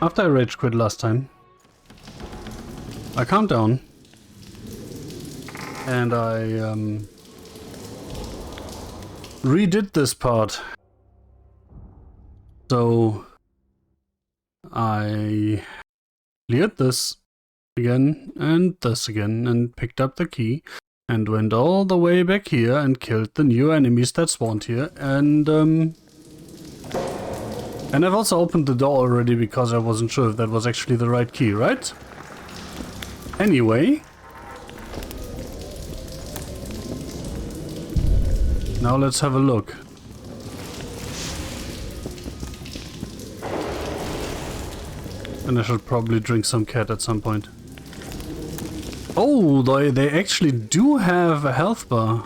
After I rage quit last time, I calmed down and I redid this part. So I cleared this again and this again and picked up the key and went all the way back here and killed the new enemies that spawned here, and I've also opened the door already because I wasn't sure if that was actually the right key, right? Anyway, now let's have a look. And I should probably drink some cat at some point. Oh, they actually do have a health bar.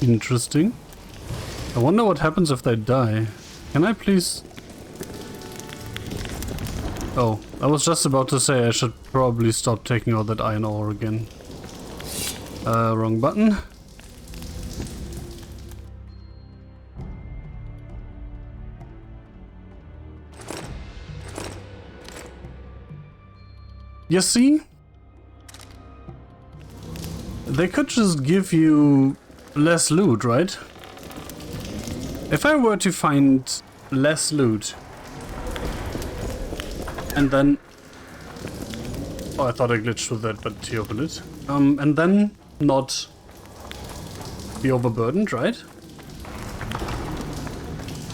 Interesting. I wonder what happens if they die. Can I please... Oh, I was just about to say I should probably stop taking all that iron ore again. Wrong button. You see? They could just give you less loot, right? If I were to find less loot and then... Oh, I thought I glitched with that, but he opened it. And then not be overburdened, right?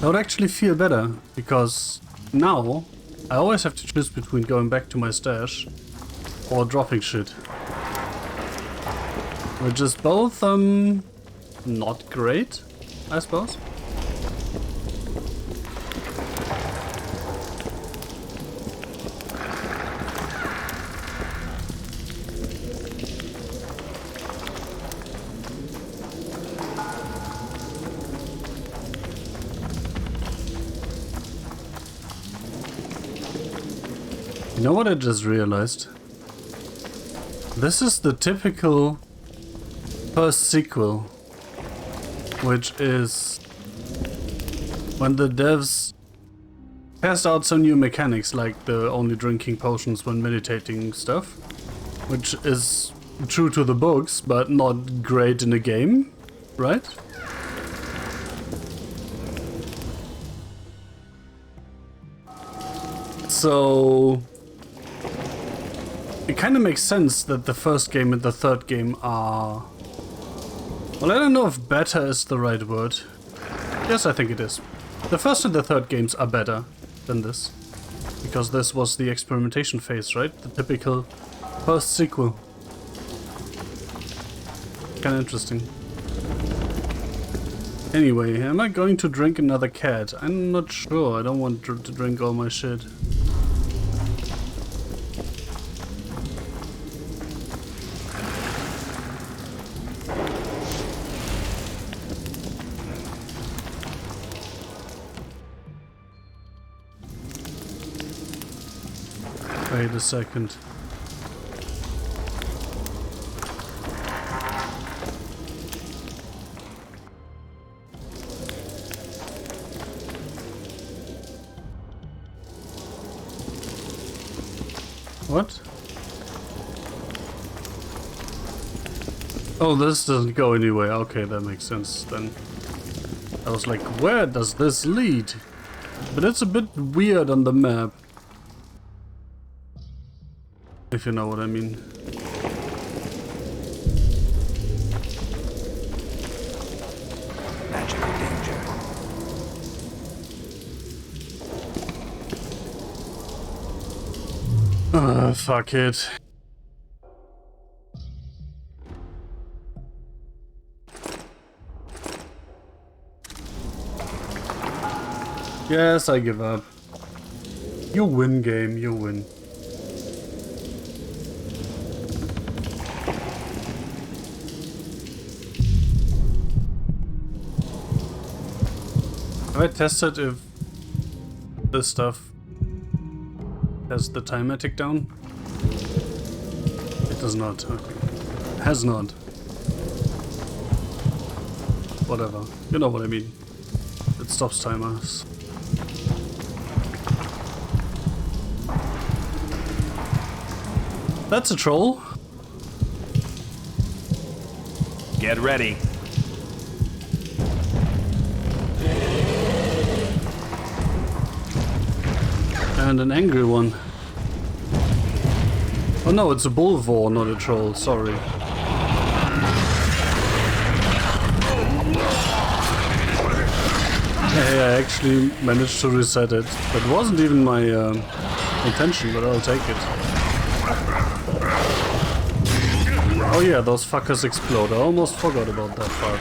I would actually feel better, because now I always have to choose between going back to my stash or dropping shit. Which is both, not great, I suppose. You know what I just realized? This is the typical first sequel, which is when the devs test out some new mechanics, like the only drinking potions when meditating stuff, which is true to the books, but not great in a game, right? So it kind of makes sense that the first game and the third game are... Well, I don't know if better is the right word. Yes, I think it is. The first and the third games are better than this. Because this was the experimentation phase, right? The typical first sequel. Kinda interesting. Anyway, am I going to drink another cat? I'm not sure. I don't want to drink all my shit. Wait a second. What? Oh, this doesn't go anywhere. Okay, that makes sense then. I was like, where does this lead? But it's a bit weird on the map. If you know what I mean. Magical danger. Fuck it. Yes, I give up. You win, game, you win. Have I tested if this stuff has the timer tick down? It does not. Okay. Has not. Whatever. You know what I mean. It stops timers. That's a troll. Get ready. And an angry one. Oh no, it's a bulvor, not a troll, sorry. Hey, I actually managed to reset it. That wasn't even my intention, but I'll take it. Oh yeah, those fuckers explode. I almost forgot about that part.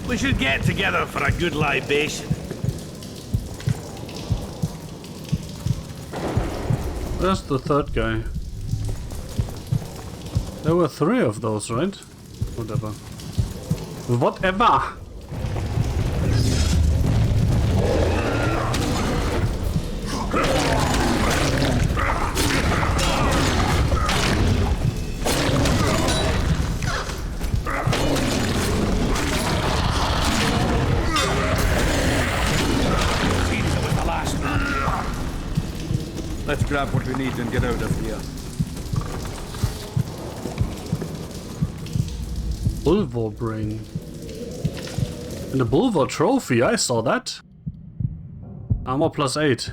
We should get together for a good libation. Where's the third guy? There were 3 of those, right? Whatever. Whatever! Let's grab what we need and get out of here. Bulvor brain. And the Bulvor trophy, I saw that. Armor plus 8.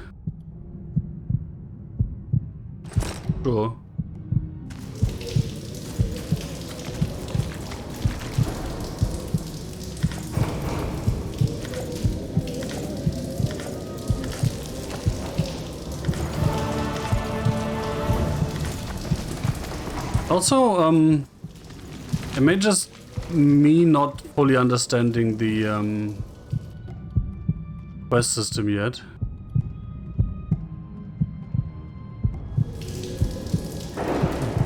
Sure. Also, it may just me not fully understanding the quest system yet.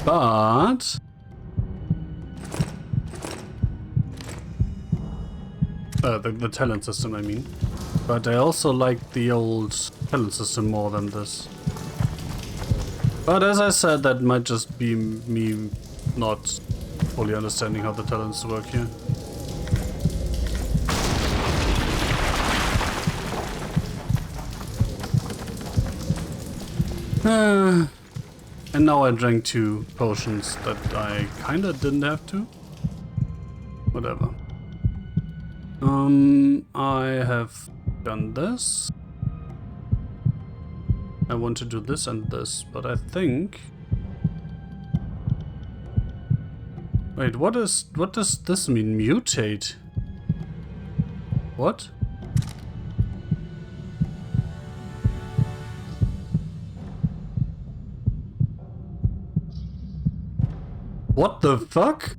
But the talent system, I mean. But I also like the old talent system more than this. But as I said, that might just be me not fully understanding how the talents work here. And now I drank 2 potions that I kinda didn't have to. Whatever. I have done this. I want to do this and this, but I think... Wait, what does this mean? Mutate? What? What the fuck?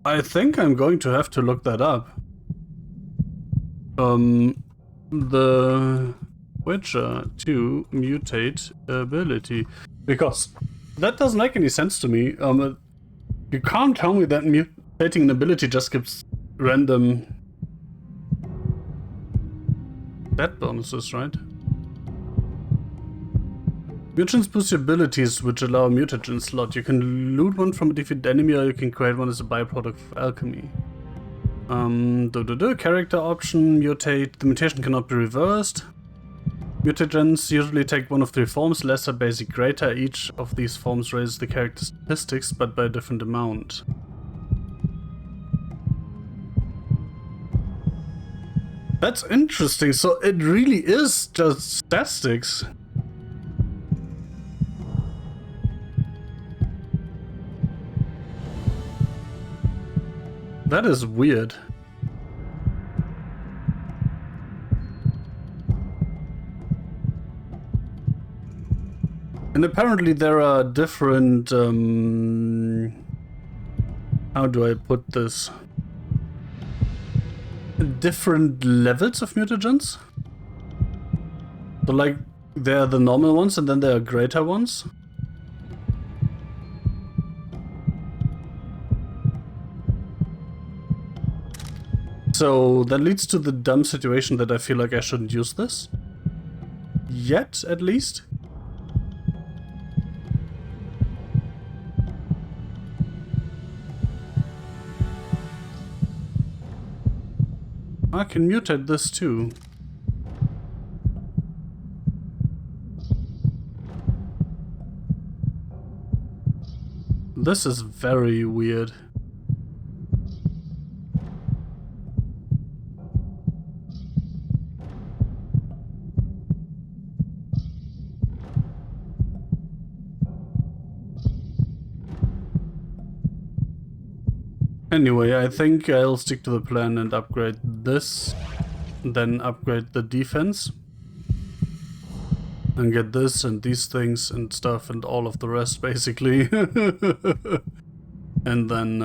I think I'm going to have to look that up. The Witcher 2 mutate ability. Because that doesn't make any sense to me. You can't tell me that mutating an ability just gives random stat bonuses, right? Mutants boost your abilities, which allow a mutagen slot. You can loot one from a defeated enemy, or you can create one as a byproduct of alchemy. Character option, mutate. The mutation cannot be reversed. Mutagens usually take one of 3 forms, lesser, basic, greater. Each of these forms raises the character statistics, but by a different amount. That's interesting, so it really is just statistics. That is weird. And apparently there are different, how do I put this? Different levels of mutagens? So like, there are the normal ones and then there are greater ones. So that leads to the dumb situation that I feel like I shouldn't use this. Yet, at least. I can mutate this too. This is very weird. Anyway, I think I'll stick to the plan and upgrade this, then upgrade the defense. And get this and these things and stuff and all of the rest, basically. And then,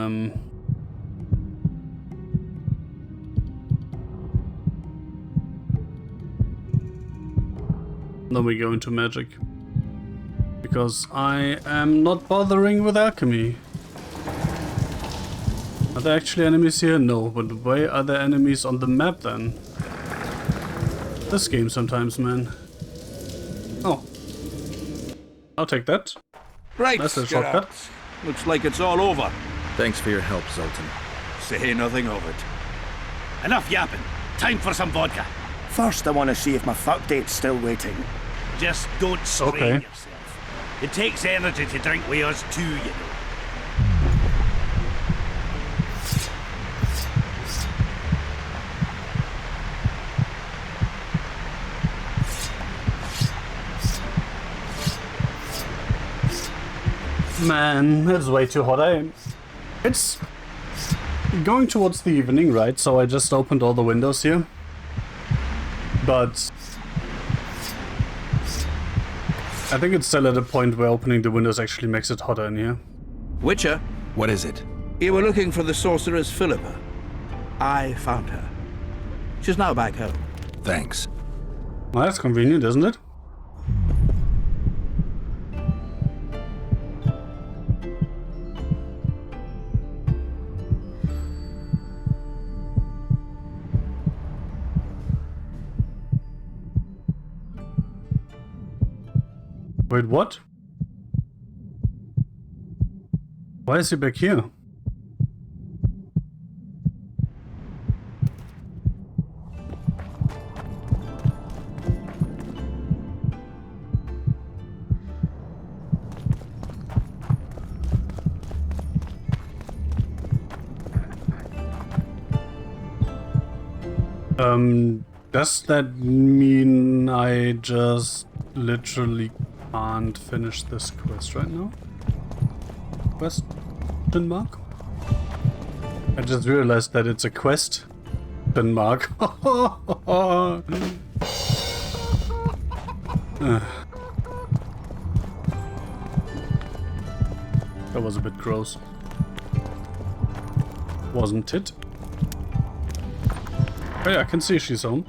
then we go into magic. Because I am not bothering with alchemy. Are there actually enemies here? No, but why are there enemies on the map then? This game sometimes, man. Oh. I'll take that. Right, That's a shortcut. Looks like it's all over. Thanks for your help, Zoltan. Say nothing of it. Enough yapping. Time for some vodka. First, I want to see if my fuck date's still waiting. Just don't strain Okay. yourself. It takes energy to drink with us too, you know. Man, it's way too hot. It's going towards the evening, right? So I just opened all the windows here. But I think it's still at a point where opening the windows actually makes it hotter in here. Witcher, What is it? you were looking for the sorceress Philippa. I found her. She's now back home. Thanks. Well, that's convenient, isn't it? Wait, what? Why is he back here? Does that mean I just literally can't finish this quest right now? Question mark? I just realized that it's a quest. Mark. That was a bit gross. Wasn't it? Oh yeah, I can see she's home.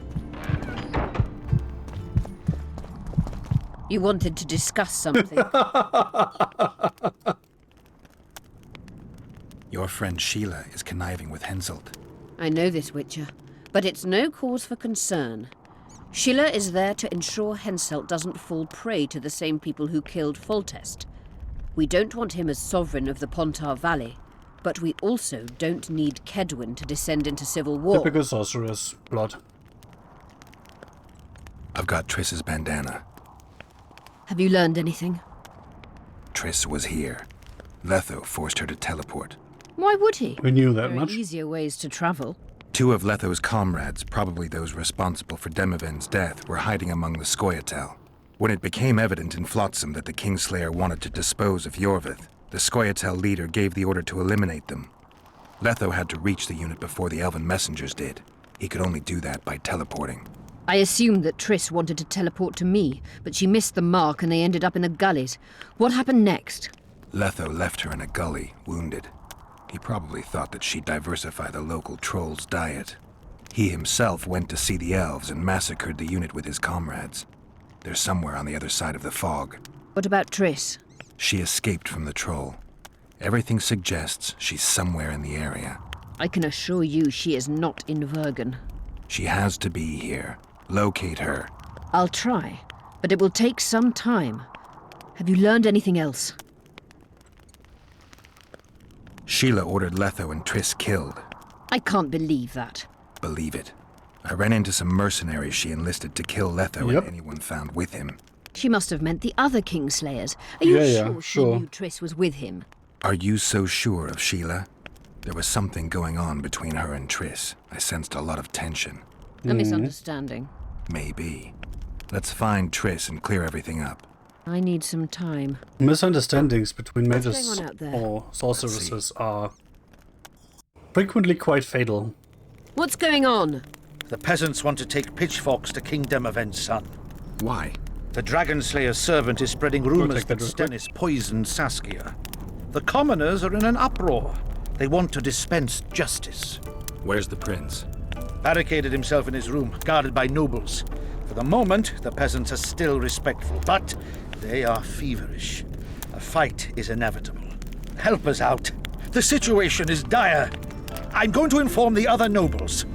You wanted to discuss something. Your friend Sheila is conniving with Henselt. I know this, Witcher, but it's no cause for concern. Sheila is there to ensure Henselt doesn't fall prey to the same people who killed Foltest. We don't want him as sovereign of the Pontar Valley, but we also don't need Kedwin to descend into civil war. Typical sorceress blood. I've got Triss's bandana. Have you learned anything? Triss was here. Letho forced her to teleport. Why would he? We knew that There are much. easier ways to travel. Two of Letho's comrades, probably those responsible for Demiven's death, were hiding among the Scoia'tael. When it became evident in Flotsam that the Kingslayer wanted to dispose of Yorvith, the Scoia'tael leader gave the order to eliminate them. Letho had to reach the unit before the Elven messengers did. He could only do that by teleporting. I assumed that Triss wanted to teleport to me, but she missed the mark and they ended up in the gullies. What happened next? Letho left her in a gully, wounded. He probably thought that she'd diversify the local trolls' diet. He himself went to see the elves and massacred the unit with his comrades. They're somewhere on the other side of the fog. What about Triss? She escaped from the troll. Everything suggests she's somewhere in the area. I can assure you she is not in Vergen. She has to be here. Locate her. I'll try, but it will take some time. Have you learned anything else? Sheila ordered Letho and Triss killed. I can't believe that. Believe it. I ran into some mercenaries she enlisted to kill Letho and anyone found with him. She must have meant the other Kingslayers. Are you sure she sure. knew Triss was with him? Are you so sure of Sheila? There was something going on between her and Triss. I sensed a lot of tension. A misunderstanding. Maybe. Let's find Triss and clear everything up. I need some time. Misunderstandings between What's mages going on out there? or sorceresses are frequently quite fatal. What's going on? The peasants want to take pitchforks to King Demoven's son. Why? The Dragon Slayer's servant is spreading rumors take that that real quick. Stennis poisoned Saskia. The commoners are in an uproar. They want to dispense justice. Where's the prince? Barricaded himself in his room, guarded by nobles. For the moment, the peasants are still respectful, but they are feverish. A fight is inevitable. Help us out. The situation is dire. I'm going to inform the other nobles.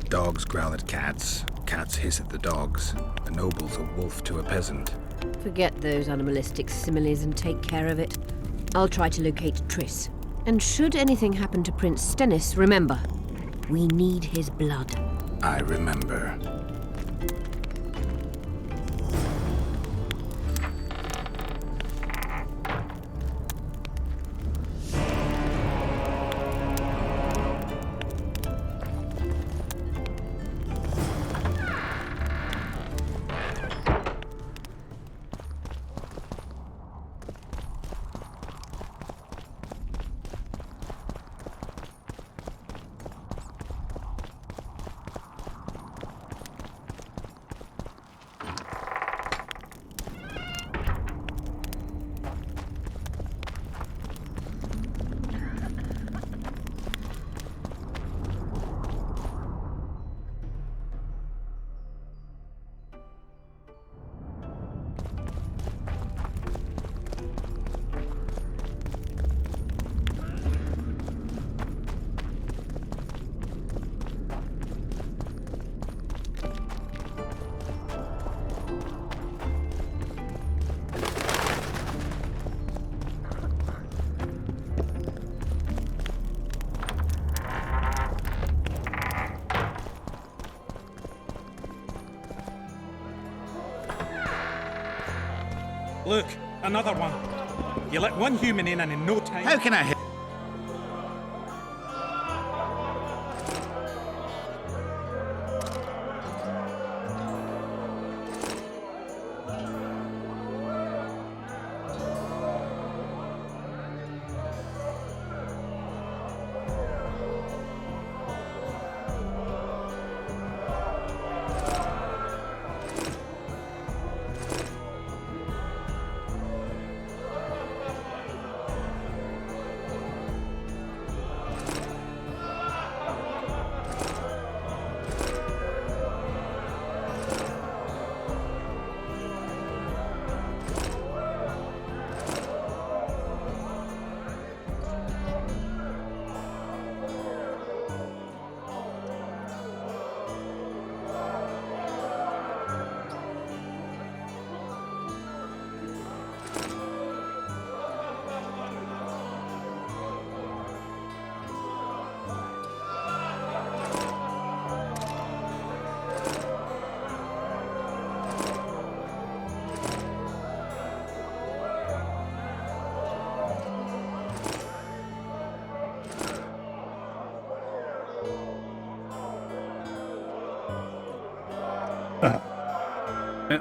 Dogs growl at cats. Cats hiss at the dogs. A noble's a wolf to a peasant. Forget those animalistic similes and take care of it. I'll try to locate Triss. And should anything happen to Prince Stennis, remember, we need his blood. I remember. Look, another one. You let one human in and in no time... How can I help?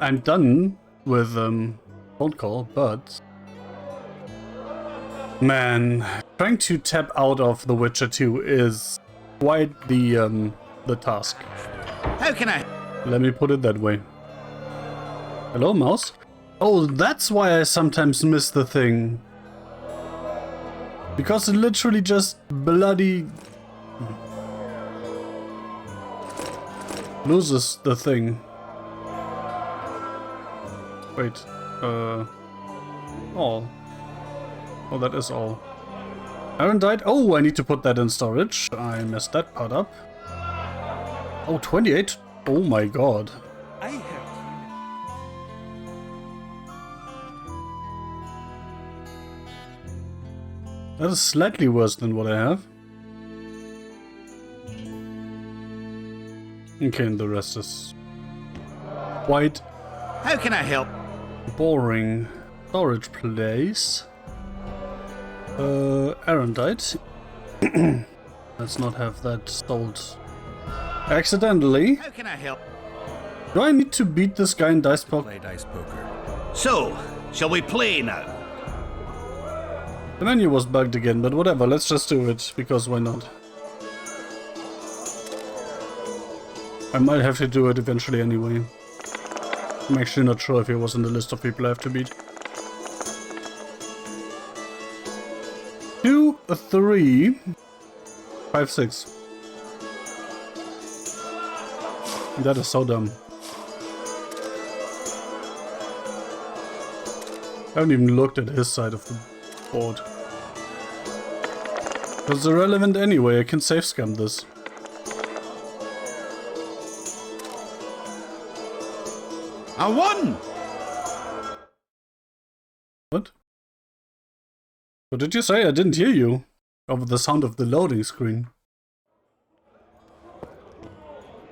I'm done with phone call, but man, trying to tap out of The Witcher 2 is quite the task. How can I? Let me put it that way. Hello, mouse? Oh, that's why I sometimes miss the thing. Because it literally just bloody loses the thing. Wait, all. Oh, that is all. Aaron died? Oh, I need to put that in storage. I messed that part up. Oh, 28? Oh my god. I heard That is slightly worse than what I have. Okay, and the rest is quite How can I help? boring. Storage place. Aaron died. Let's not have that sold accidentally. How can I help? Do I need to beat this guy in dice poker? Play dice poker. So, shall we play now? The menu was bugged again, but whatever, let's just do it, because why not? I might have to do it eventually anyway. I'm actually not sure if he was in the list of people I have to beat. 2, 3, 5, 6. That is so dumb. I haven't even looked at his side of the board. It's irrelevant anyway, I can save scam this. I won! What? What did you say? I didn't hear you. Over the sound of the loading screen.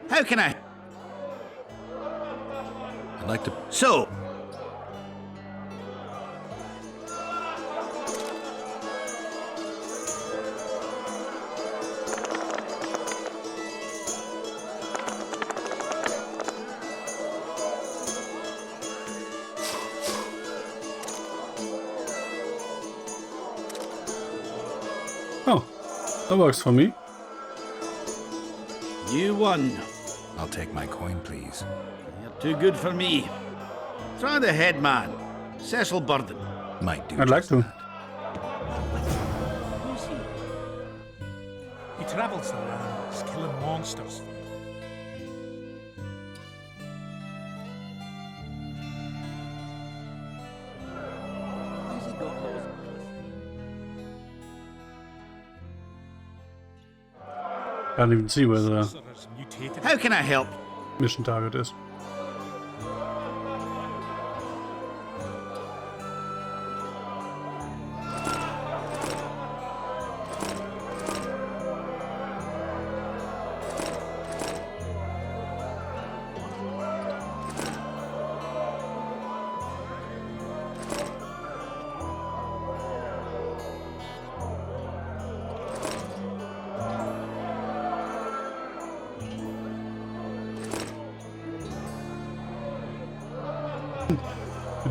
How can I? I'd like to... So, Oh, that works for me. you won. I'll take my coin, please. You're too good for me. Try the head man, Cecil Burden. Might do. I'd like just to. that. Who's he? He travels the lands, killing monsters. Why's he got those? Can't even see where the Sorcerers mutated. How can I help? mission target is.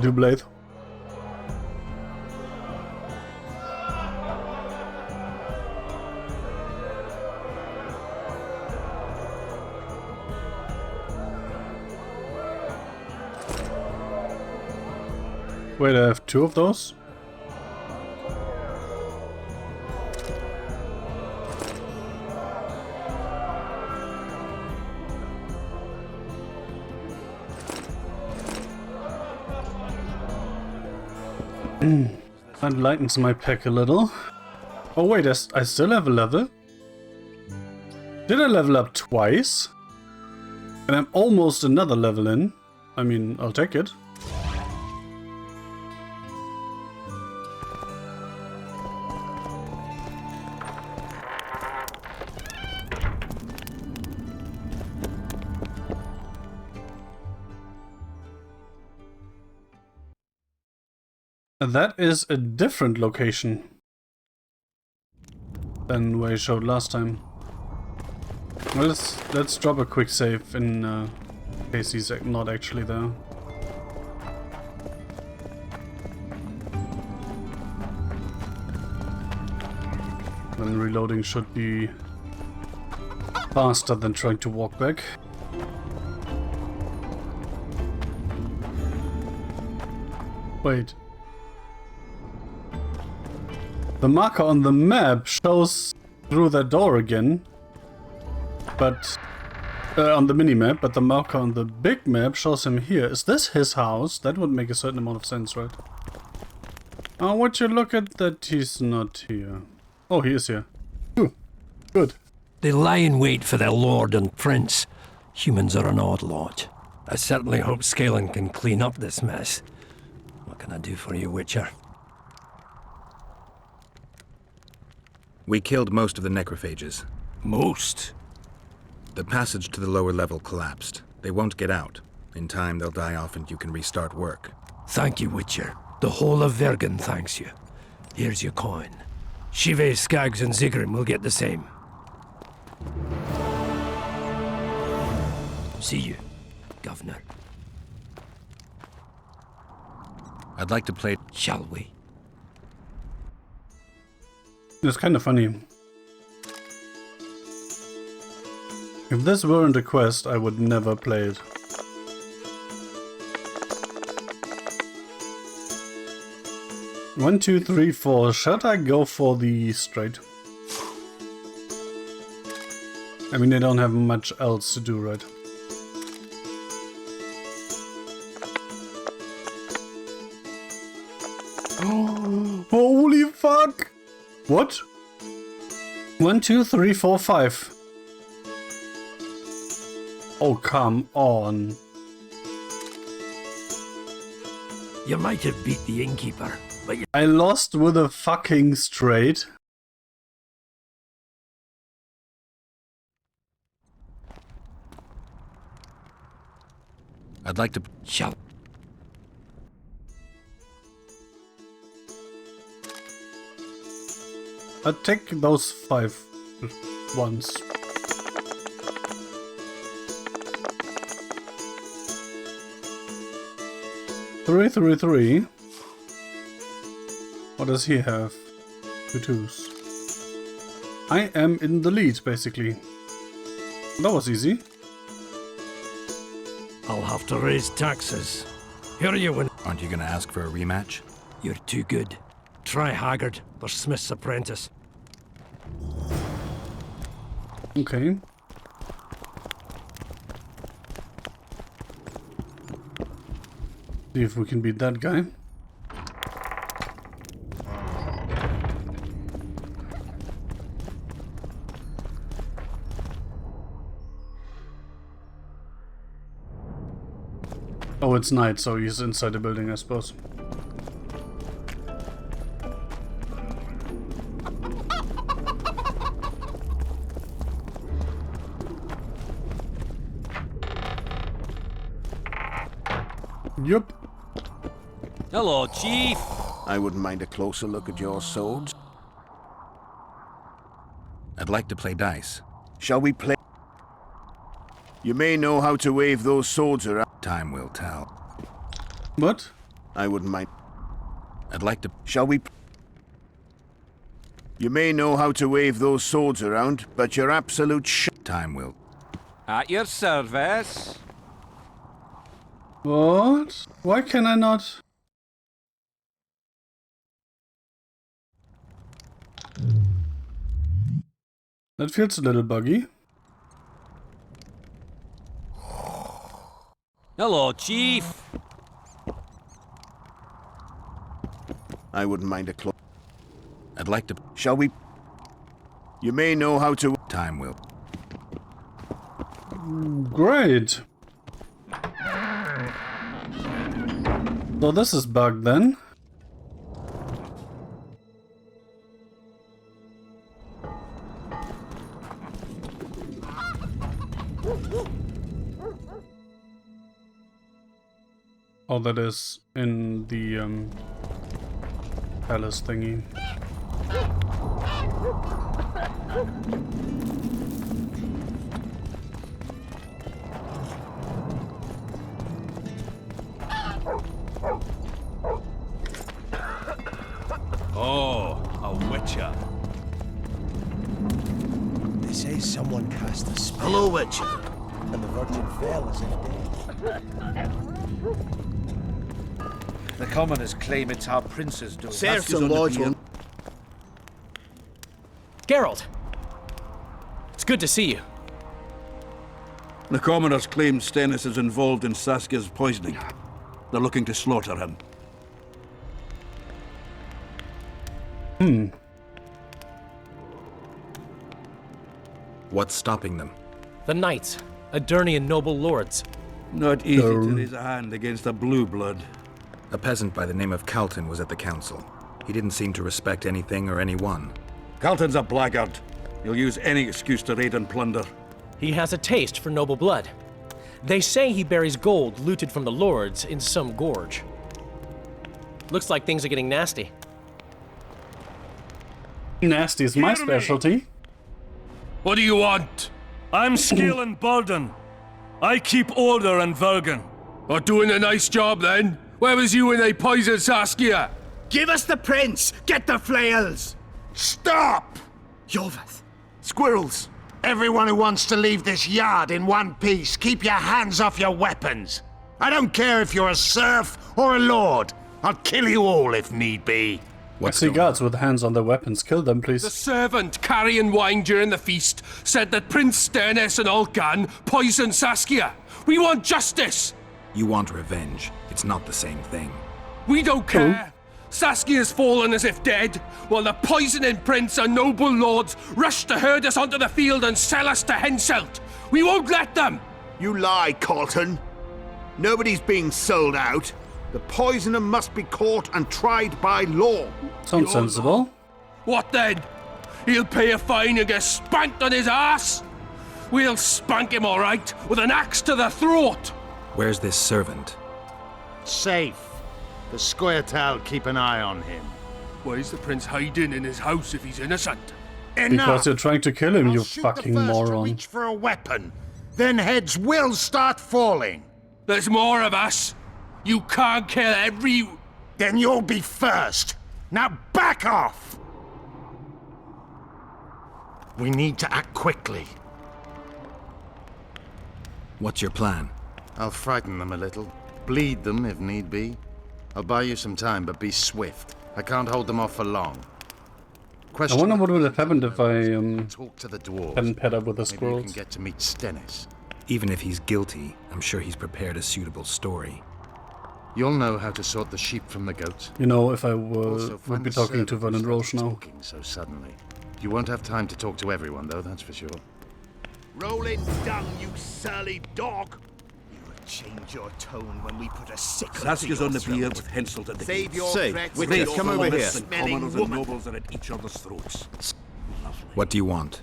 Do blade. Wait, I have 2 of those? That lightens my pack a little. Oh wait, I still have a level? Did I level up twice? And I'm almost another level in. I mean, I'll take it. That is a different location than where I showed last time. Well, let's drop a quick save in case he's not actually there. Then reloading should be faster than trying to walk back. Wait. The marker on the map shows through that door again, but on the mini-map, but the marker on the big map shows him here. Is this his house? That would make a certain amount of sense, right? Oh, would you look at that he's not here. Oh, he is here. Ooh, good. They lie in wait for their lord and prince. Humans are an odd lot. I certainly hope Scaling can clean up this mess. What can I do for you, Witcher? We killed most of the necrophages. Most? The passage to the lower level collapsed. They won't get out. In time, they'll die off and you can restart work. Thank you, Witcher. The whole of Vergen thanks you. Here's your coin. Shive, Skaggs, and Zigrim will get the same. See you, Governor. I'd like to play... Shall we? It's kind of funny. If this weren't a quest, I would never play it. One, two, three, four. Should I go for the straight? I mean, they don't have much else to do, right? Oh, holy fuck! What? 1, 2, 3, 4, 5. Oh, come on. You might have beat the innkeeper, but you... I lost with a fucking straight. I'd like to... Shall... I'll take those 5 ones. Three, 3, 3. What does he have? 2 twos. I am in the lead, basically. That was easy. I'll have to raise taxes. Here you win. Aren't you gonna ask for a rematch? You're too good. Try Haggard, or Smith's apprentice. Okay. See if we can beat that guy. Oh, it's night, so he's inside the building, I suppose. Yup. Hello, Chief. I wouldn't mind a closer look at your swords. I'd like to play dice. Shall we play? You may know how to wave those swords around. Time will tell. What? I wouldn't mind. I'd like to... Shall we? You may know how to wave those swords around, but you're absolute Time will... At your service. What? Why can I not? That feels a little buggy. Hello, Chief. I wouldn't mind a close. I'd like to... Shall we? You may know how to... Time will... Great. So this is bugged then. Oh, that is in the palace thingy. Oh, a witcher. says someone cast a spell. Hello, Witcher. And the Virgin fell as if dead. The commoners claim it's our prince's doing. Serfs and lords will... Geralt! It's good to see you. The commoners claim Stennis is involved in Saskia's poisoning. They're looking to slaughter him. What's stopping them? The knights, Adernian noble lords. Not easy to raise a hand against a blue blood. A peasant by the name of Calton was at the council. He didn't seem to respect anything or anyone. Calton's a blackguard. He'll use any excuse to raid and plunder. He has a taste for noble blood. They say he buries gold looted from the lords in some gorge. Looks like things are getting nasty. Nasty is my specialty. What do you want? I'm Scalan Baldon. I keep order in Vergen. Are doing a nice job then? Where was you when they poisoned Saskia? Give us the prince! Get the flails! Stop! Yorvith! Squirrels! Everyone who wants to leave this yard in one piece, keep your hands off your weapons. I don't care if you're a serf or a lord. I'll kill you all if need be. I see guards with hands on their weapons. Kill them, please. The servant carrying wine during the feast said that Prince Sternes and Olcan poisoned Saskia. We want justice! You want revenge. It's not the same thing. We don't care. Saskia's fallen as if dead, while the poisoning prince and noble lords rush to herd us onto the field and sell us to Henselt. We won't let them! You lie, Calton. Nobody's being sold out. The poisoner must be caught and tried by law. Sounds sensible. What then? He'll pay a fine and get spanked on his ass? We'll spank him all right, with an axe to the throat. Where's this servant? Safe. The Scoia'tael keep an eye on him. Why is the prince hiding in his house if he's innocent? Because you're trying to kill him, I'll you shoot fucking the first to moron. reach for a weapon. Then heads will start falling. There's more of us. You can't kill every... Then you'll be first. Now back off! We need to act quickly. What's your plan? I'll frighten them a little. Bleed them if need be. I'll buy you some time, but be swift. I can't hold them off for long. I wonder what would have happened if I talk to the dwarves. hadn't paired up with the Maybe you squirrels. can get to meet Stennis. Even if he's guilty, I'm sure he's prepared a suitable story. You'll know how to sort the sheep from the goats. You know, if I Also, would find be the talking to servant who Vernon Roche started now. talking so suddenly. You won't have time to talk to everyone, though, that's for sure. Rolling down, you surly dog! You will change your tone when we put a sickle to Saskia's your on the pier throat. with Henselt at the Save gate. your Say, threats with for this, your come over here. smelling Commoners and woman. nobles are at each other's throats. What do you want?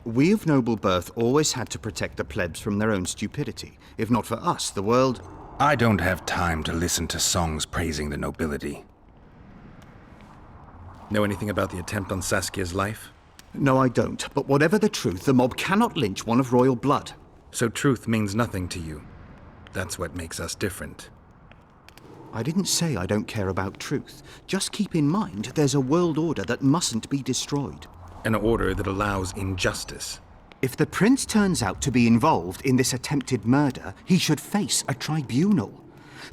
We of noble birth always had to protect the plebs from their own stupidity. If not for us, the world... I don't have time to listen to songs praising the nobility. Know anything about the attempt on Saskia's life? No, I don't. But whatever the truth, the mob cannot lynch one of royal blood. So truth means nothing to you. That's what makes us different. I didn't say I don't care about truth. Just keep in mind, there's a world order that mustn't be destroyed. An order that allows injustice. If the prince turns out to be involved in this attempted murder, he should face a tribunal.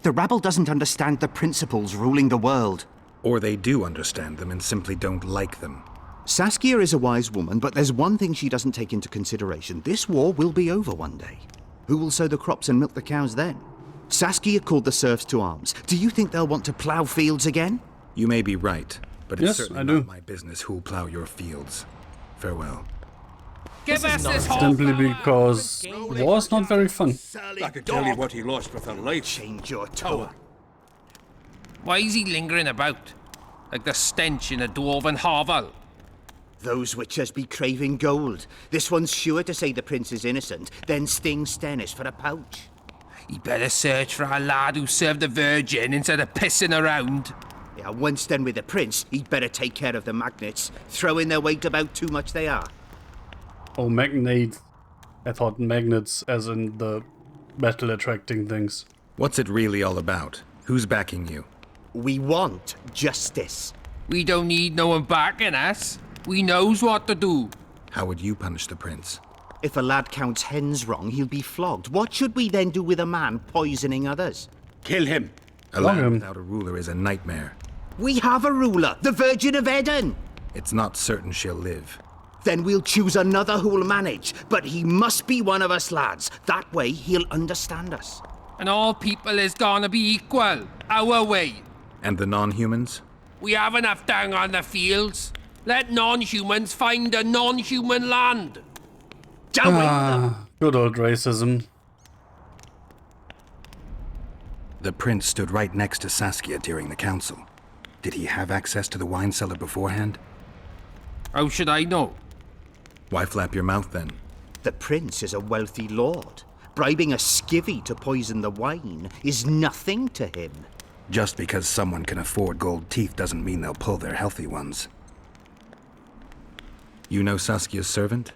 The rabble doesn't understand the principles ruling the world. Or they do understand them and simply don't like them. Saskia is a wise woman, but there's one thing she doesn't take into consideration. This war will be over one day. Who will sow the crops and milk the cows then? Saskia called the serfs to arms. Do you think they'll want to plough fields again? You may be right, but it's Yes, certainly I do. not my business who'll plough your fields. Farewell. Give us this Simply because war is not very fun. I could tell you what he lost with her life. Change your tone. Why is he lingering about? Like the stench in a dwarven hovel? Those witchers be craving gold. This one's sure to say the prince is innocent, then sting Stennis for a pouch. He better search for a lad who served the Virgin instead of pissing around. Yeah, once done with the prince, he'd better take care of the magnets. Throwing their weight about too much they are. Oh, magnate. I thought magnets as in the metal attracting things. What's it really all about? Who's backing you? We want justice. We don't need no one backing us. We knows what to do. How would you punish the prince? If a lad counts hens wrong, he'll be flogged. What should we then do with a man poisoning others? Kill him. A land without a ruler is a nightmare. We have a ruler, the Virgin of Eden. It's not certain she'll live. Then we'll choose another who'll manage. But he must be one of us lads. That way he'll understand us. And all people is gonna be equal, our way. And the non-humans? We have enough down on the fields. Let non-humans find a non-human land. Good old racism. The prince stood right next to Saskia during the council. Did he have access to the wine cellar beforehand? How should I know? Why flap your mouth then? The prince is a wealthy lord. Bribing a skivvy to poison the wine is nothing to him. Just because someone can afford gold teeth doesn't mean they'll pull their healthy ones. You know Saskia's servant?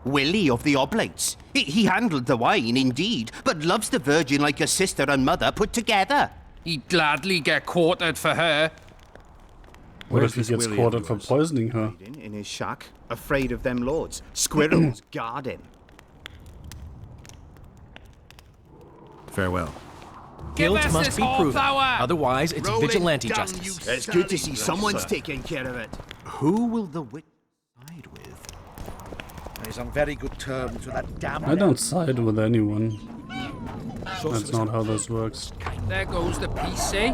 Willie of the Oblates. He handled the wine, indeed, but loves the Virgin like a sister and mother put together. He'd gladly get quartered for her. What if he gets quartered for poisoning her? In his shack, afraid of them lords. Squirrels guard him. Farewell. Guilt must be proven. Otherwise, it's vigilante down, justice. It's good to see someone's taking care of it. Who will the witch side with? He's on very good terms with that damn... I don't side with anyone. That's not how this works. There goes the piece, eh?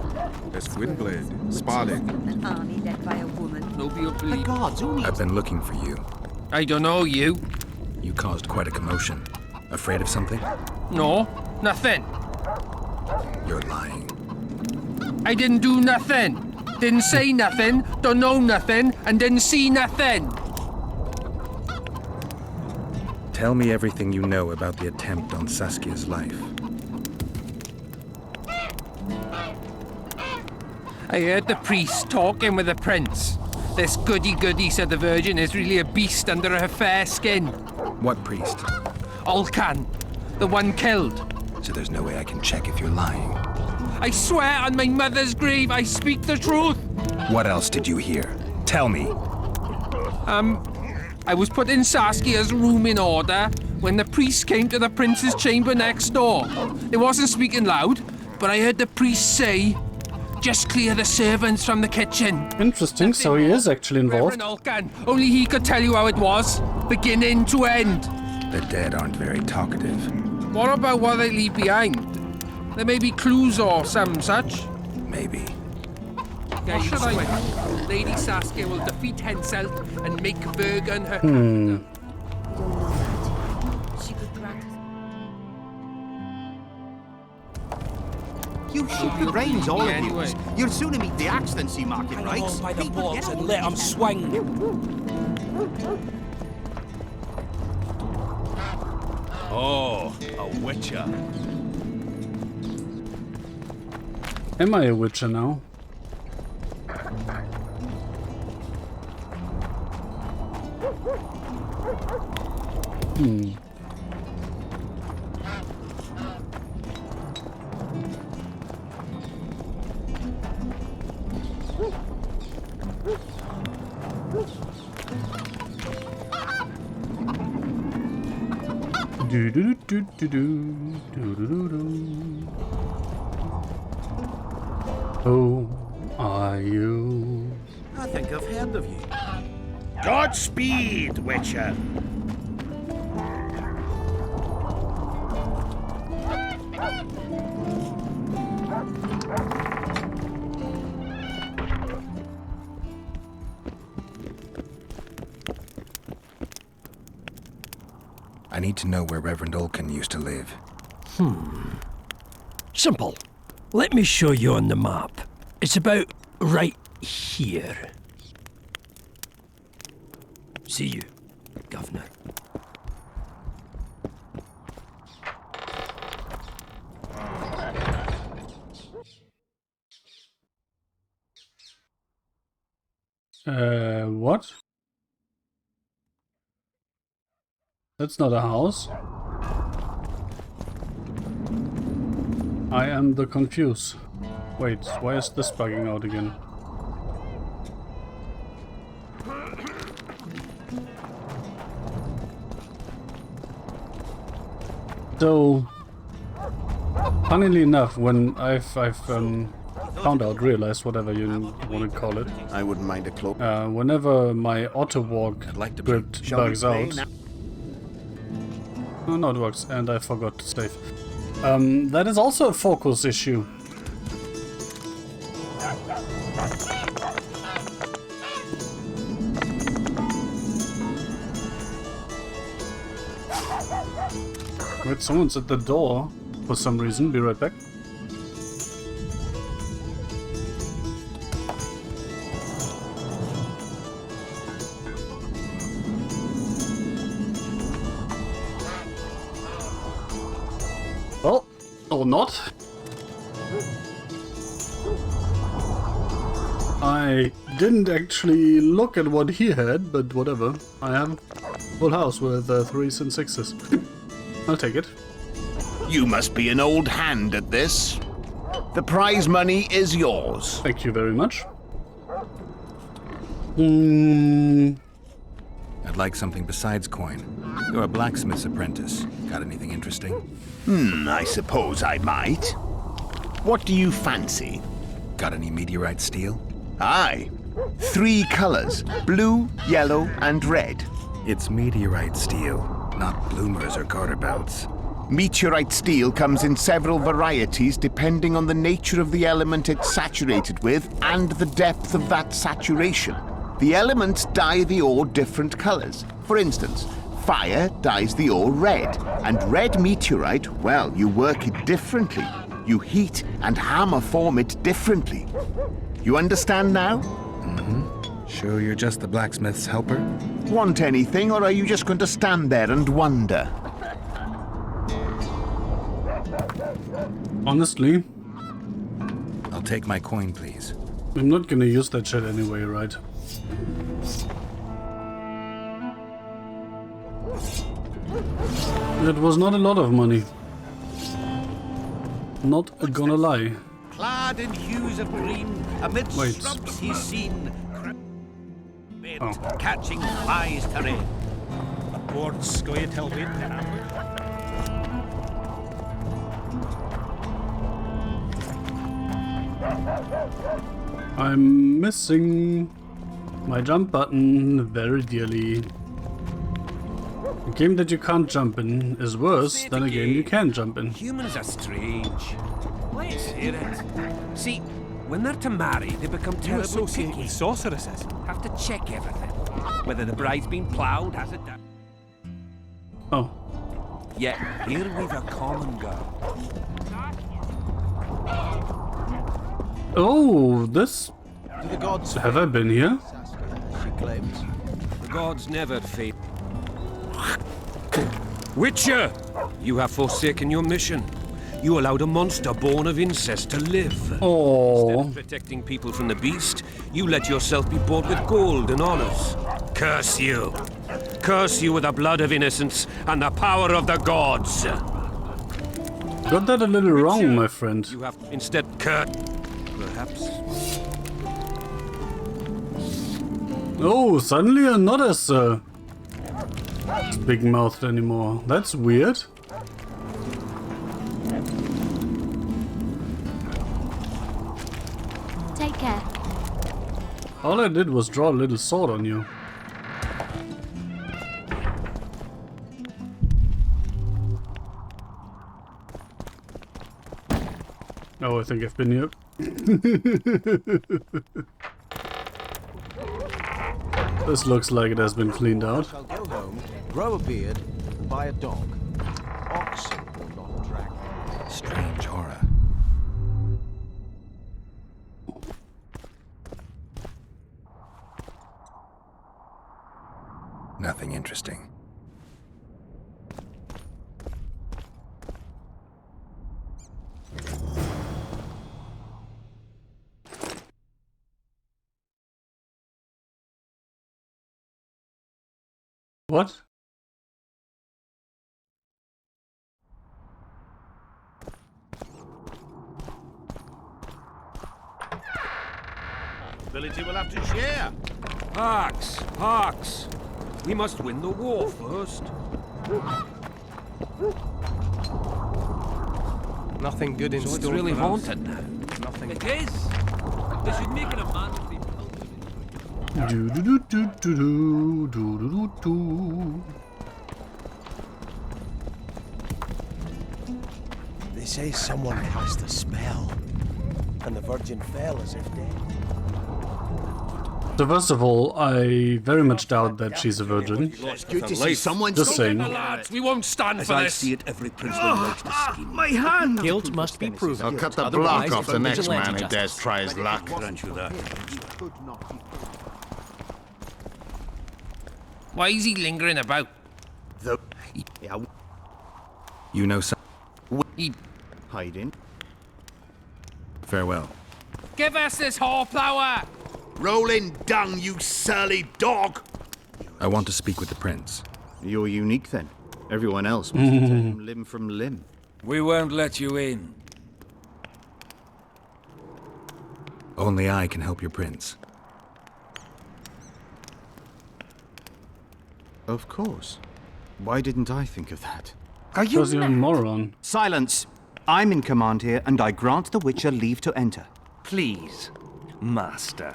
There's Windblade, Sparling. An army led by a woman. Nobody will believe. I've been looking for you. I don't know you. You caused quite a commotion. Afraid of something? No, nothing. You're lying. I didn't do nothing. Didn't say nothing, don't know nothing, and didn't see nothing. Tell me everything you know about the attempt on Saskia's life. I heard the priest talking with the prince. This goody-goody said the Virgin is really a beast under her fair skin. What priest? Olcan, the one killed. So there's no way I can check if you're lying. I swear on my mother's grave I speak the truth. What else did you hear? Tell me. I was put in Saskia's room in order when the priest came to the prince's chamber next door. It wasn't speaking loud, but I heard the priest say, "Just clear the servants from the kitchen." Interesting, so he is actually involved. Reverend Olcan, only he could tell you how it was, beginning to end. The dead aren't very talkative. What about what they leave behind? There may be clues or some such. Maybe. What should I do? Lady Saskia will defeat Henselt and make Bergen her She could grant You shoot the brains, all of you. Anyway. You'll sooner meet the Excellency market, Hang right? on by the People boards get and on let with them it. swing. Oh, a witcher. Am I a witcher now? Do do do do do do do do do. Who are you? I think I've heard of you. Godspeed, Witcher. I need to know where Reverend Olcan used to live. Simple. Let me show you on the map. It's about right here. See you, Governor. What? That's not a house. I am the confused. Wait, why is this bugging out again? So, funnily enough, when I've realized, whatever you want to call it. I wouldn't mind a cloak. Whenever my auto-walk script bugs out. Oh, no, it works, and I forgot to save. That is also a focus issue. Wait, someone's at the door for some reason. Be right back. Well, or not. I didn't actually look at what he had, but whatever. I have a full house with 3s and 6s. I'll take it. You must be an old hand at this. The prize money is yours. Thank you very much. I'd like something besides coin. You're a blacksmith's apprentice. Got anything interesting? I suppose I might. What do you fancy? Got any meteorite steel? Aye. 3 colors, blue, yellow, and red. It's meteorite steel, not bloomers or garter belts. Meteorite steel comes in several varieties depending on the nature of the element it's saturated with and the depth of that saturation. The elements dye the ore different colors. For instance, fire dyes the ore red, and red meteorite, well, you work it differently. You heat and hammer form it differently. You understand now? Sure you're just the blacksmith's helper? Want anything, or are you just going to stand there and wonder? Honestly, I'll take my coin, please. I'm not gonna use that shit anyway, right? It was not a lot of money. Not gonna lie. Clad in hues of green, amidst shrubs he's seen, catching flies to rain. Boards go till wait. I'm missing my jump button very dearly. A game that you can't jump in is worse than a game you can jump in. Humans are strange. Let's hear it. See, when they're to marry, they become terribly associate picky. with sorceresses. Have to check everything. Whether the bride's been ploughed, has it done. Oh. Yet, here we've a common girl. Oh, this... The gods Have I been here? she claims. The gods never fail. Witcher! You have forsaken your mission. You allowed a monster born of incest to live. Oh. Instead of protecting people from the beast, you let yourself be bought with gold and honors. Curse you! Curse you with the blood of innocence and the power of the gods! Got that a little wrong, my friend. You have instead perhaps. Oh, suddenly you're not as big-mouthed anymore. That's weird. Take care. All I did was draw a little sword on you. Oh, I think I've been here. This looks like it has been cleaned out. Shall go home, grow a beard, and buy a dog. Oxen will not drag. Strange aura. Nothing interesting. What? Ability will have to share. Harks! We must win the war first. Nothing good in So it's store really for us. haunted now. Nothing. It is. They should make it a mandatory Do do do do do do do do do. They say someone cast a spell, and the Virgin fell as if dead. So first of all, I very much doubt that she's a virgin. It's good to see someone. Just saying. lads. We won't stand As for I this. see it, every princeling likes to scheme. My hand! Guilt must be proven. I'll cut the Otherwise, block off it's the next vigilante man who justice. dares try his luck. Grant you that. Why is he lingering about? You know some. He... Hiding. Farewell. Give us this horsepower! Rolling dung, you surly dog! I want to speak with the prince. You're unique then. Everyone else wants to tear him limb from limb. We won't let you in. Only I can help your prince. Of course. Why didn't I think of that? Are you a moron? Silence! I'm in command here, and I grant the Witcher leave to enter. Please, Master.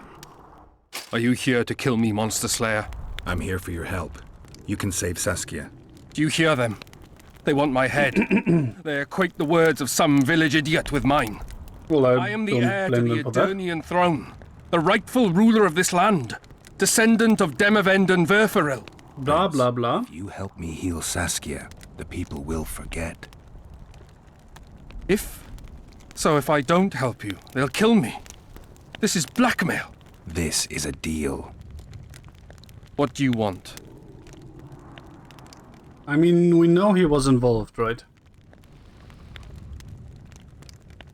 Are you here to kill me, Monster Slayer? I'm here for your help. You can save Saskia. Do you hear them? They want my head. They equate the words of some village idiot with mine. Well, I am the don't heir to blame the them for that. Eternian throne, the rightful ruler of this land, descendant of Demavend and Verferil. Blah, blah, blah. If you help me heal Saskia, the people will forget. So if I don't help you, they'll kill me. This is blackmail. This is a deal. What do you want? I mean, we know he was involved, right?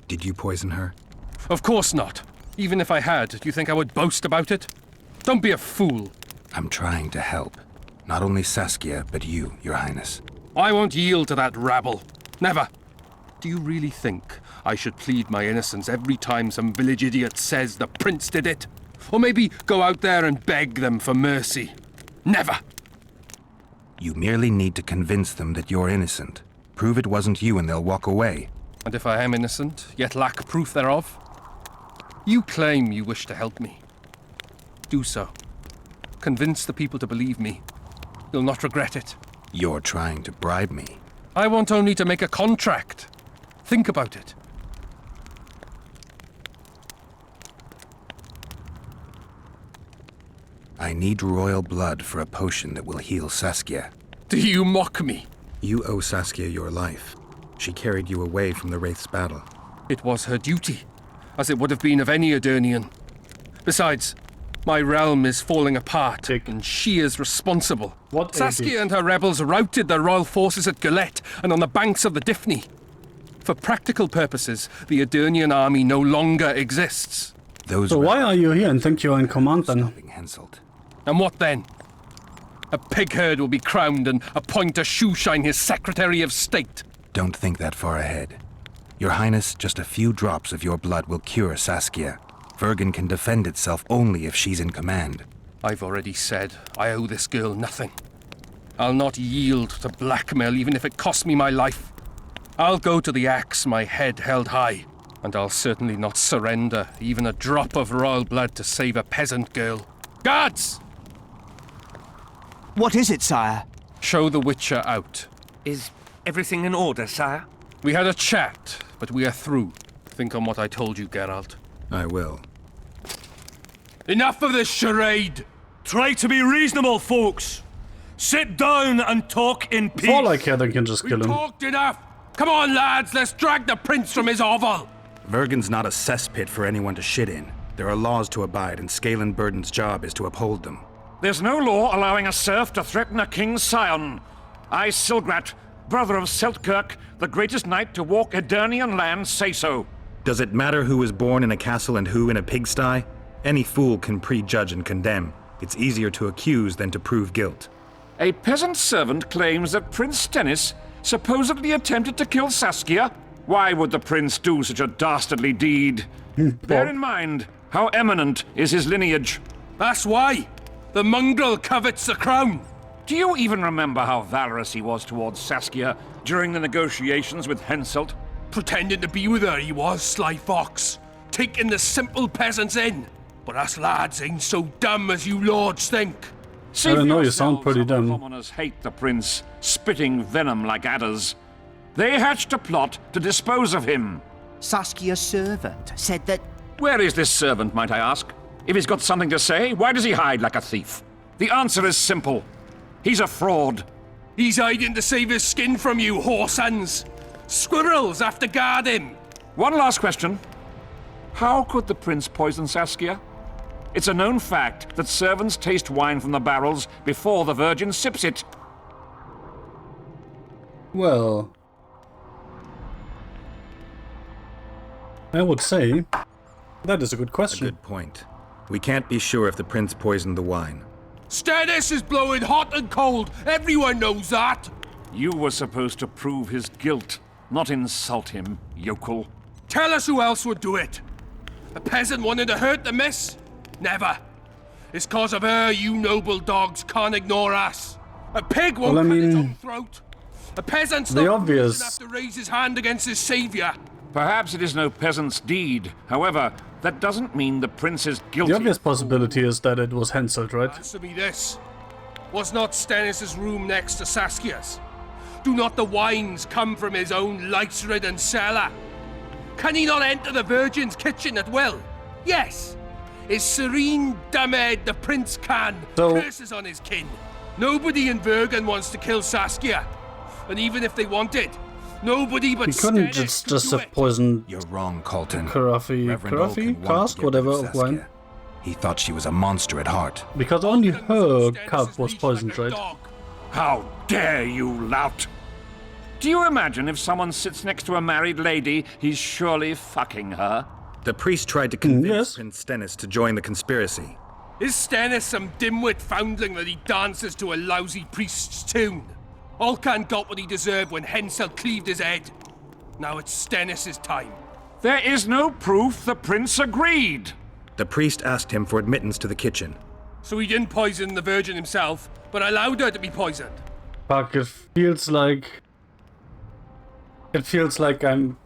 Did you poison her? Of course not. Even if I had, do you think I would boast about it? Don't be a fool. I'm trying to help. Not only Saskia, but you, Your Highness. I won't yield to that rabble. Never. Do you really think I should plead my innocence every time some village idiot says the prince did it? Or maybe go out there and beg them for mercy? Never. You merely need to convince them that you're innocent. Prove it wasn't you and they'll walk away. And if I am innocent, yet lack proof thereof? You claim you wish to help me. Do so. Convince the people to believe me. You'll not regret it. You're trying to bribe me. I want only to make a contract. Think about it. I need royal blood for a potion that will heal Saskia. Do you mock me? You owe Saskia your life. She carried you away from the Wraith's battle. It was her duty, as it would have been of any Eternian. Besides, my realm is falling apart, and she is responsible. What Saskia and her rebels routed the royal forces at Gillette and on the banks of the Dyffny. For practical purposes, the Eternian army no longer exists. So why are you here and think you're in command then? And what then? A pig herd will be crowned and appoint a shoeshine his Secretary of State. Don't think that far ahead. Your Highness, just a few drops of your blood will cure Saskia. Vergen can defend itself only if she's in command. I've already said I owe this girl nothing. I'll not yield to blackmail even if it costs me my life. I'll go to the axe, my head held high. And I'll certainly not surrender even a drop of royal blood to save a peasant girl. Guards! What is it, sire? Show the Witcher out. Is everything in order, sire? We had a chat, but we are through. Think on what I told you, Geralt. I will. Enough of this charade! Try to be reasonable, folks! Sit down and talk in peace! If all I care, they can just kill him. Talked enough! Come on, lads, let's drag the prince from his hovel! Vergen's not a cesspit for anyone to shit in. There are laws to abide, and Scalen Burden's job is to uphold them. There's no law allowing a serf to threaten a king's scion. I, Silgrat, brother of Seltkirk, the greatest knight to walk Eternian land, say so. Does it matter who was born in a castle and who in a pigsty? Any fool can prejudge and condemn. It's easier to accuse than to prove guilt. A peasant servant claims that Prince Stennis supposedly attempted to kill Saskia. Why would the prince do such a dastardly deed? Bear in mind how eminent is his lineage. That's why! The mongrel covets the crown! Do you even remember how valorous he was towards Saskia during the negotiations with Henselt? Pretending to be with her he was, sly fox. Taking the simple peasants in. But us lads ain't so dumb as you lords think. I don't know, you sound pretty dumb. Commoners hate the prince, spitting venom like adders. They hatched a plot to dispose of him. Saskia's servant said that... Where is this servant, might I ask? If he's got something to say, why does he hide like a thief? The answer is simple. He's a fraud. He's hiding to save his skin from you, whoresons. Squirrels have to guard him. One last question. How could the prince poison Saskia? It's a known fact that servants taste wine from the barrels before the virgin sips it. Well, I would say that is a good question. A good point. We can't be sure if the prince poisoned the wine. Stannis is blowing hot and cold. Everyone knows that. You were supposed to prove his guilt, not insult him, yokel. Tell us who else would do it. A peasant wanted to hurt the miss? Never. It's cause of her you noble dogs can't ignore us. A pig won't cut its own throat. A peasant's the not obvious enough to raise his hand against his savior. Perhaps it is no peasant's deed. However, that doesn't mean the prince is guilty. The obvious possibility is that it was Henselt, right? Answer me this. Was not Stannis' room next to Saskia's? Do not the wines come from his own lice-ridden cellar? Can he not enter the Virgin's kitchen at will? Yes. His serene dumbhead, the prince can. Curses on his kin. Nobody in Bergen wants to kill Saskia. And even if they wanted, nobody but He couldn't Stannis just have poisoned. You're wrong, Colton. Carafe? Cask? Whatever of wine. He thought she was a monster at heart. Because only her cup was poisoned, right? How dare you, lout! Do you imagine if someone sits next to a married lady, he's surely fucking her? The priest tried to convince Prince Stennis to join the conspiracy. Is Stannis some dimwit foundling that he dances to a lousy priest's tune? Olcan got what he deserved when Henselt cleaved his head. Now it's Stannis' time. There is no proof the prince agreed. The priest asked him for admittance to the kitchen. So he didn't poison the Virgin himself, but allowed her to be poisoned. Fuck, it feels like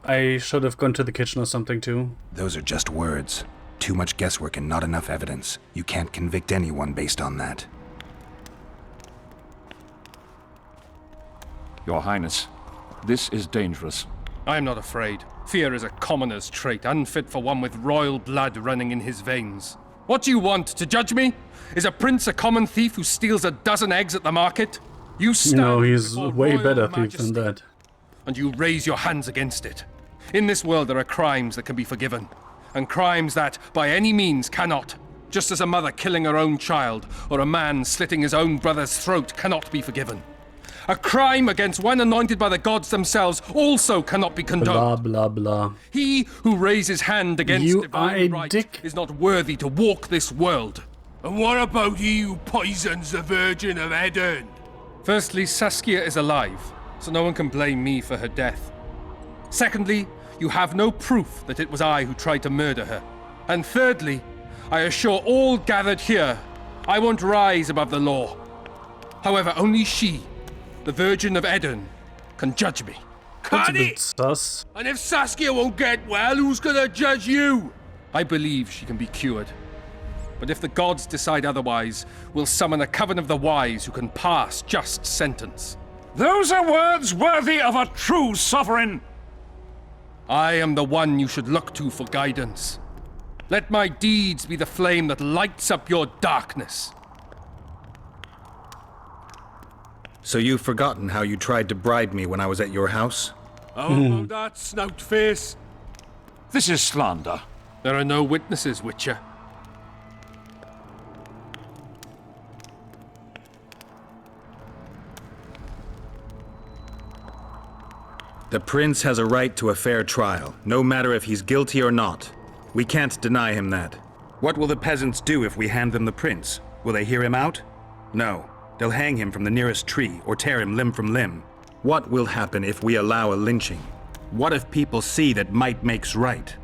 I should have gone to the kitchen or something too. Those are just words. Too much guesswork and not enough evidence. You can't convict anyone based on that. Your Highness, this is dangerous. I am not afraid. Fear is a commoner's trait, unfit for one with royal blood running in his veins. What do you want, to judge me? Is a prince a common thief who steals a dozen eggs at the market? You stand No, he's before way royal better thief majesty, than that. and you raise your hands against it. In this world there are crimes that can be forgiven, and crimes that, by any means, cannot. Just as a mother killing her own child, or a man slitting his own brother's throat cannot be forgiven. A crime against one anointed by the gods themselves also cannot be condoned. Blah, blah, blah. He who raises hand against You divine are a right dick. is not worthy to walk this world. And what about he who poisons the Virgin of Edirn? Firstly, Saskia is alive, so no one can blame me for her death. Secondly, you have no proof that it was I who tried to murder her. And thirdly, I assure all gathered here, I won't rise above the law. However, only she, the Virgin of Edirn, can judge me. That's a Can he? bit sus. And if Saskia won't get well, who's gonna judge you? I believe she can be cured. But if the gods decide otherwise, we'll summon a coven of the wise who can pass just sentence. Those are words worthy of a true sovereign. I am the one you should look to for guidance. Let my deeds be the flame that lights up your darkness. So you've forgotten how you tried to bribe me when I was at your house? How about that, snout face? This is slander. There are no witnesses, Witcher. The prince has a right to a fair trial, no matter if he's guilty or not. We can't deny him that. What will the peasants do if we hand them the prince? Will they hear him out? No. They'll hang him from the nearest tree or tear him limb from limb. What will happen if we allow a lynching? What if people see that might makes right?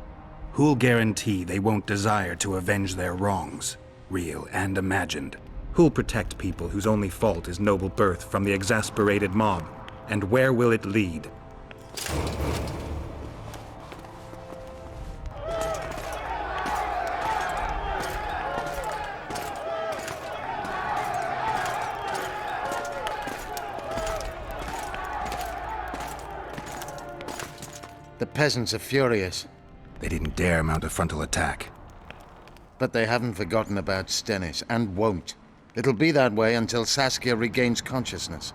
Who'll guarantee they won't desire to avenge their wrongs, real and imagined? Who'll protect people whose only fault is noble birth from the exasperated mob? And where will it lead? peasants are furious. They didn't dare mount a frontal attack. But they haven't forgotten about Stennis, and won't. It'll be that way until Saskia regains consciousness.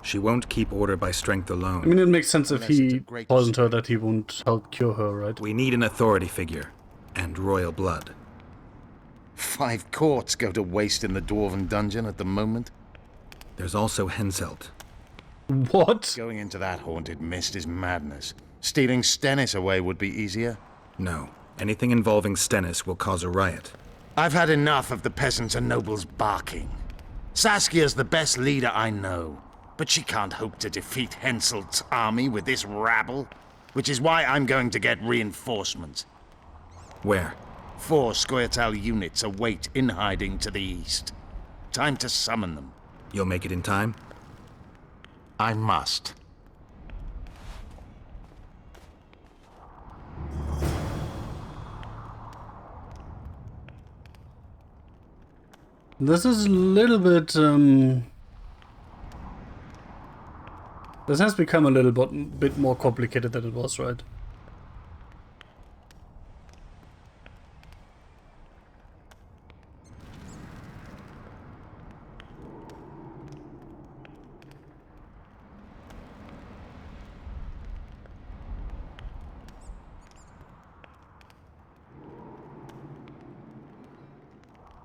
She won't keep order by strength alone. I mean, it makes sense if he poisoned her that he won't help cure her, right? We need an authority figure. And royal blood. 5 courts go to waste in the Dwarven dungeon at the moment. There's also Henselt. What? Going into that haunted mist is madness. Stealing Stennis away would be easier. No. Anything involving Stennis will cause a riot. I've had enough of the peasants and nobles barking. Saskia's the best leader I know, but she can't hope to defeat Henselt's army with this rabble, which is why I'm going to get reinforcements. Where? 4 Scoia'tael units await in hiding to the east. Time to summon them. You'll make it in time? I must. This is a little bit, this has become a little bit more complicated than it was, right?